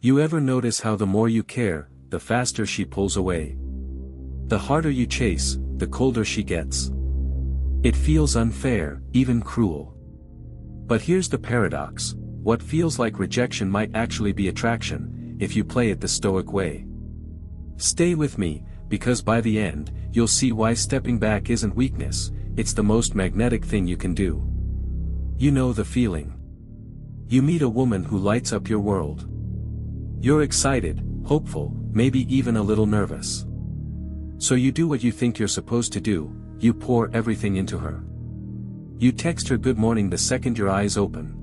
You ever notice how the more you care, the faster she pulls away? The harder you chase, the colder she gets. It feels unfair, even cruel. But here's the paradox: what feels like rejection might actually be attraction, if you play it the Stoic way. Stay with me, because by the end, you'll see why stepping back isn't weakness, it's the most magnetic thing you can do. You know the feeling. You meet a woman who lights up your world. You're excited, hopeful, maybe even a little nervous. So you do what you think you're supposed to do, you pour everything into her. You text her good morning the second your eyes open.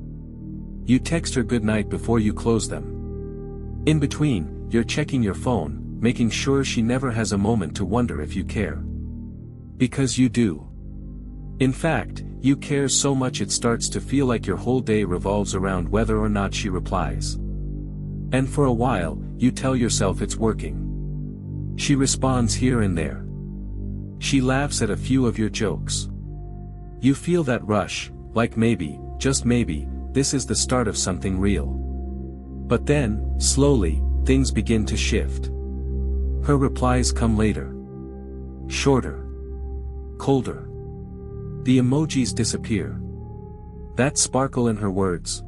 You text her good night before you close them. In between, you're checking your phone, making sure she never has a moment to wonder if you care. Because you do. In fact, you care so much it starts to feel like your whole day revolves around whether or not she replies. And for a while, you tell yourself it's working. She responds here and there. She laughs at a few of your jokes. You feel that rush, like maybe, just maybe, this is the start of something real. But then, slowly, things begin to shift. Her replies come later. Shorter. Colder. The emojis disappear. That sparkle in her words.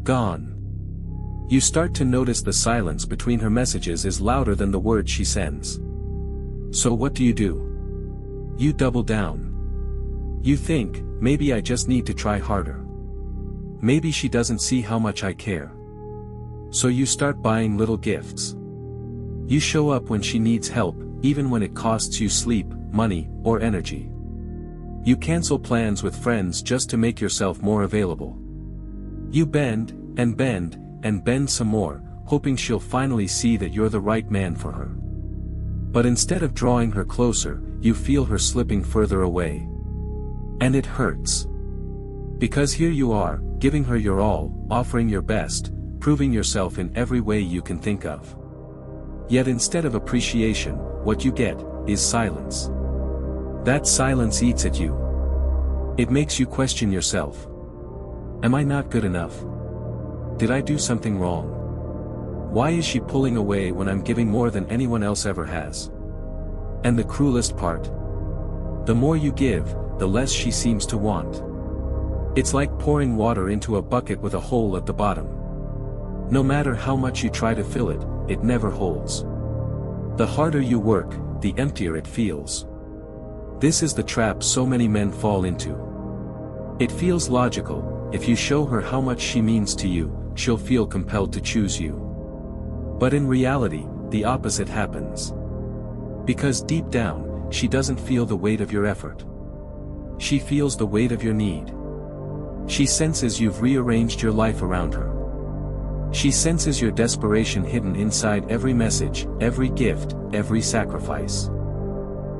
Gone. You start to notice the silence between her messages is louder than the words she sends. So what do? You double down. You think, maybe I just need to try harder. Maybe she doesn't see how much I care. So you start buying little gifts. You show up when she needs help, even when it costs you sleep, money, or energy. You cancel plans with friends just to make yourself more available. You bend, and bend, and bend some more, hoping she'll finally see that you're the right man for her. But instead of drawing her closer, you feel her slipping further away. And it hurts. Because here you are, giving her your all, offering your best, proving yourself in every way you can think of. Yet instead of appreciation, what you get is silence. That silence eats at you. It makes you question yourself. Am I not good enough? Did I do something wrong? Why is she pulling away when I'm giving more than anyone else ever has? And the cruelest part? The more you give, the less she seems to want. It's like pouring water into a bucket with a hole at the bottom. No matter how much you try to fill it, it never holds. The harder you work, the emptier it feels. This is the trap so many men fall into. It feels logical: if you show her how much she means to you, she'll feel compelled to choose you. But in reality, the opposite happens. Because deep down, she doesn't feel the weight of your effort. She feels the weight of your need. She senses you've rearranged your life around her. She senses your desperation hidden inside every message, every gift, every sacrifice.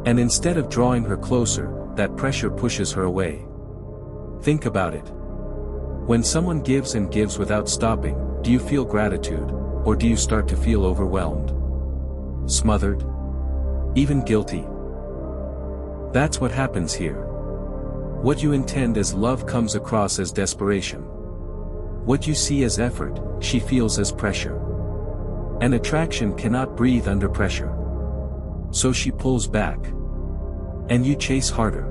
And instead of drawing her closer, that pressure pushes her away. Think about it. When someone gives and gives without stopping, do you feel gratitude, or do you start to feel overwhelmed? Smothered? Even guilty? That's what happens here. What you intend as love comes across as desperation. What you see as effort, she feels as pressure. An attraction cannot breathe under pressure. So she pulls back. And you chase harder.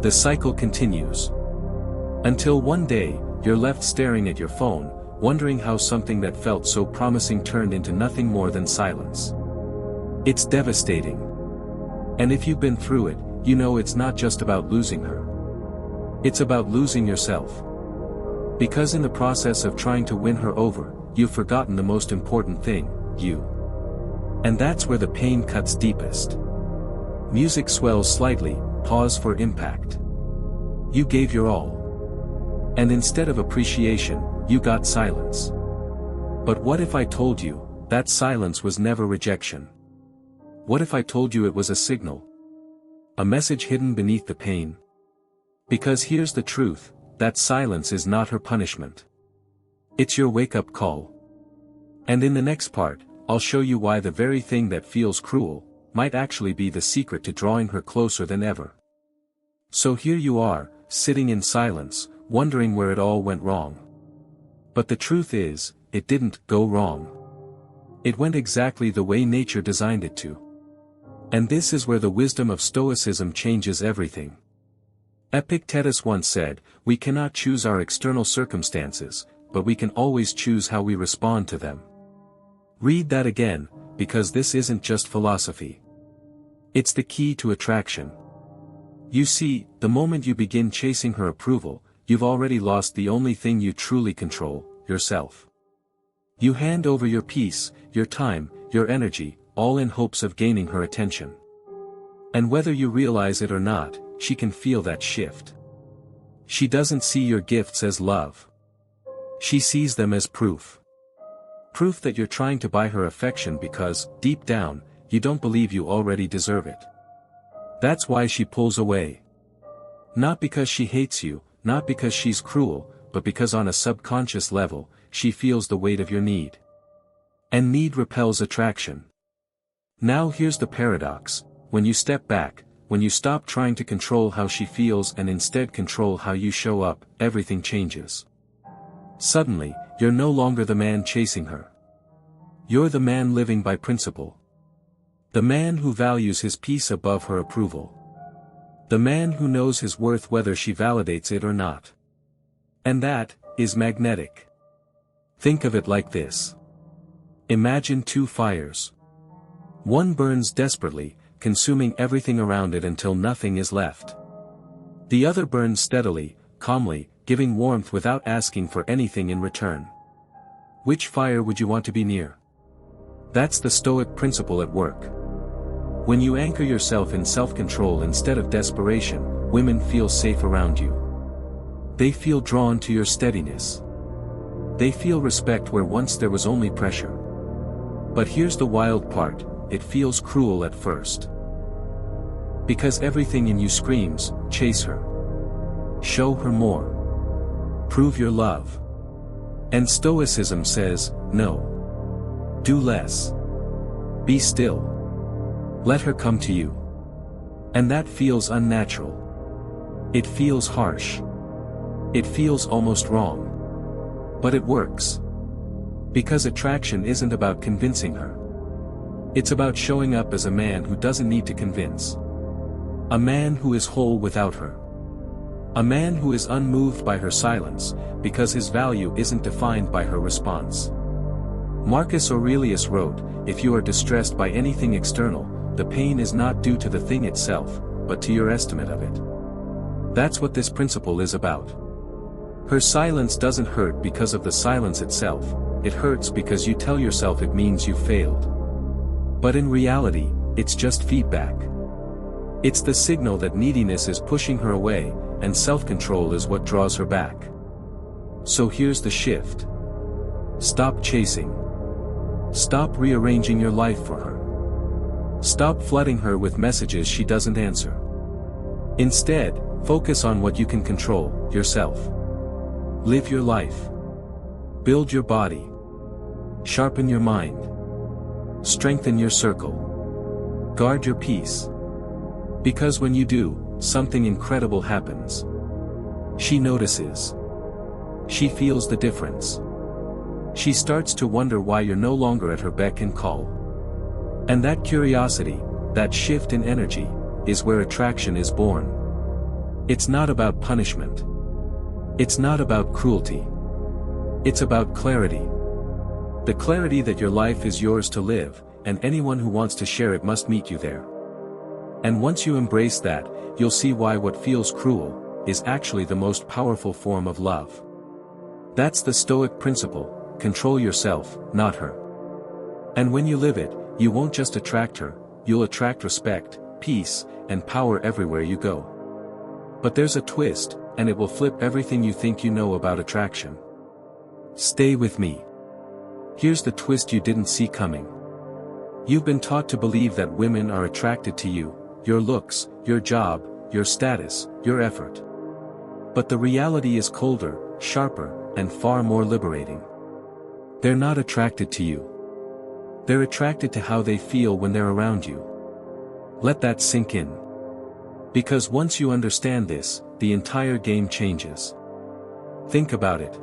The cycle continues. Until one day, you're left staring at your phone, wondering how something that felt so promising turned into nothing more than silence. It's devastating. And if you've been through it, you know it's not just about losing her. It's about losing yourself. Because in the process of trying to win her over, you've forgotten the most important thing, you. And that's where the pain cuts deepest. Music swells slightly, pause for impact. You gave your all. And instead of appreciation, you got silence. But what if I told you, that silence was never rejection? What if I told you it was a signal? A message hidden beneath the pain? Because here's the truth, that silence is not her punishment. It's your wake-up call. And in the next part, I'll show you why the very thing that feels cruel, might actually be the secret to drawing her closer than ever. So here you are, sitting in silence, wondering where it all went wrong. But the truth is, it didn't go wrong. It went exactly the way nature designed it to. And this is where the wisdom of Stoicism changes everything. Epictetus once said, "We cannot choose our external circumstances, but we can always choose how we respond to them." Read that again, because this isn't just philosophy. It's the key to attraction. You see, the moment you begin chasing her approval, you've already lost the only thing you truly control, yourself. You hand over your peace, your time, your energy, all in hopes of gaining her attention. And whether you realize it or not, she can feel that shift. She doesn't see your gifts as love. She sees them as proof. Proof that you're trying to buy her affection because, deep down, you don't believe you already deserve it. That's why she pulls away. Not because she hates you, not because she's cruel, but because on a subconscious level, she feels the weight of your need. And need repels attraction. Now here's the paradox: when you step back, when you stop trying to control how she feels and instead control how you show up, everything changes. Suddenly, you're no longer the man chasing her. You're the man living by principle. The man who values his peace above her approval. The man who knows his worth whether she validates it or not. And that is magnetic. Think of it like this. Imagine two fires. One burns desperately, consuming everything around it until nothing is left. The other burns steadily, calmly, giving warmth without asking for anything in return. Which fire would you want to be near? That's the Stoic principle at work. When you anchor yourself in self-control instead of desperation, women feel safe around you. They feel drawn to your steadiness. They feel respect where once there was only pressure. But here's the wild part: it feels cruel at first. Because everything in you screams, chase her. Show her more. Prove your love. And Stoicism says, no. Do less. Be still. Let her come to you. And that feels unnatural. It feels harsh. It feels almost wrong. But it works. Because attraction isn't about convincing her. It's about showing up as a man who doesn't need to convince. A man who is whole without her. A man who is unmoved by her silence, because his value isn't defined by her response. Marcus Aurelius wrote, "If you are distressed by anything external, the pain is not due to the thing itself, but to your estimate of it." That's what this principle is about. Her silence doesn't hurt because of the silence itself, it hurts because you tell yourself it means you failed. But in reality, it's just feedback. It's the signal that neediness is pushing her away, and self-control is what draws her back. So here's the shift. Stop chasing. Stop rearranging your life for her. Stop flooding her with messages she doesn't answer. Instead, focus on what you can control, yourself. Live your life. Build your body. Sharpen your mind. Strengthen your circle. Guard your peace. Because when you do, something incredible happens. She notices. She feels the difference. She starts to wonder why you're no longer at her beck and call. And that curiosity, that shift in energy, is where attraction is born. It's not about punishment. It's not about cruelty. It's about clarity. The clarity that your life is yours to live, and anyone who wants to share it must meet you there. And once you embrace that, you'll see why what feels cruel is actually the most powerful form of love. That's the Stoic principle: control yourself, not her. And when you live it, you won't just attract her, you'll attract respect, peace, and power everywhere you go. But there's a twist, and it will flip everything you think you know about attraction. Stay with me. Here's the twist you didn't see coming. You've been taught to believe that women are attracted to you, your looks, your job, your status, your effort. But the reality is colder, sharper, and far more liberating. They're not attracted to you. They're attracted to how they feel when they're around you. Let that sink in. Because once you understand this, the entire game changes. Think about it.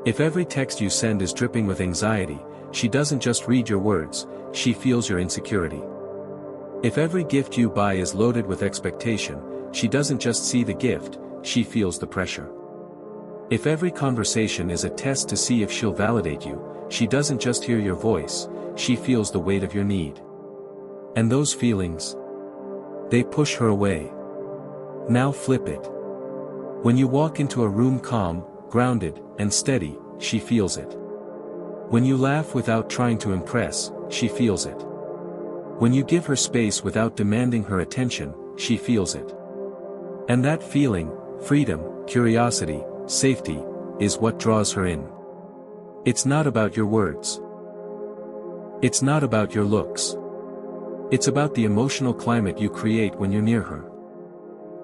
If every text you send is dripping with anxiety, she doesn't just read your words, she feels your insecurity. If every gift you buy is loaded with expectation, she doesn't just see the gift, she feels the pressure. If every conversation is a test to see if she'll validate you, she doesn't just hear your voice, she feels the weight of your need. And those feelings? They push her away. Now flip it. When you walk into a room calm, grounded, and steady, she feels it. When you laugh without trying to impress, she feels it. When you give her space without demanding her attention, she feels it. And that feeling, freedom, curiosity, safety, is what draws her in. It's not about your words. It's not about your looks. It's about the emotional climate you create when you're near her.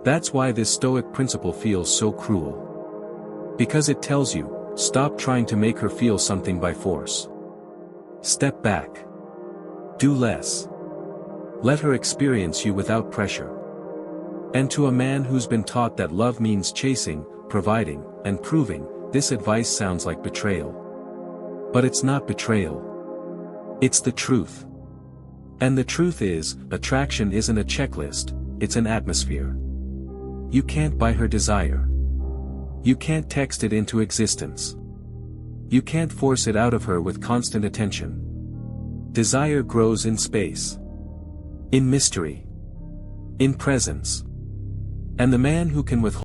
That's why this Stoic principle feels so cruel. Because it tells you, stop trying to make her feel something by force. Step back. Do less. Let her experience you without pressure. And to a man who's been taught that love means chasing, providing, and proving, this advice sounds like betrayal. But it's not betrayal. It's the truth. And the truth is, attraction isn't a checklist, it's an atmosphere. You can't buy her desire. You can't text it into existence. You can't force it out of her with constant attention. Desire grows in space. In mystery. In presence. And the man who can withhold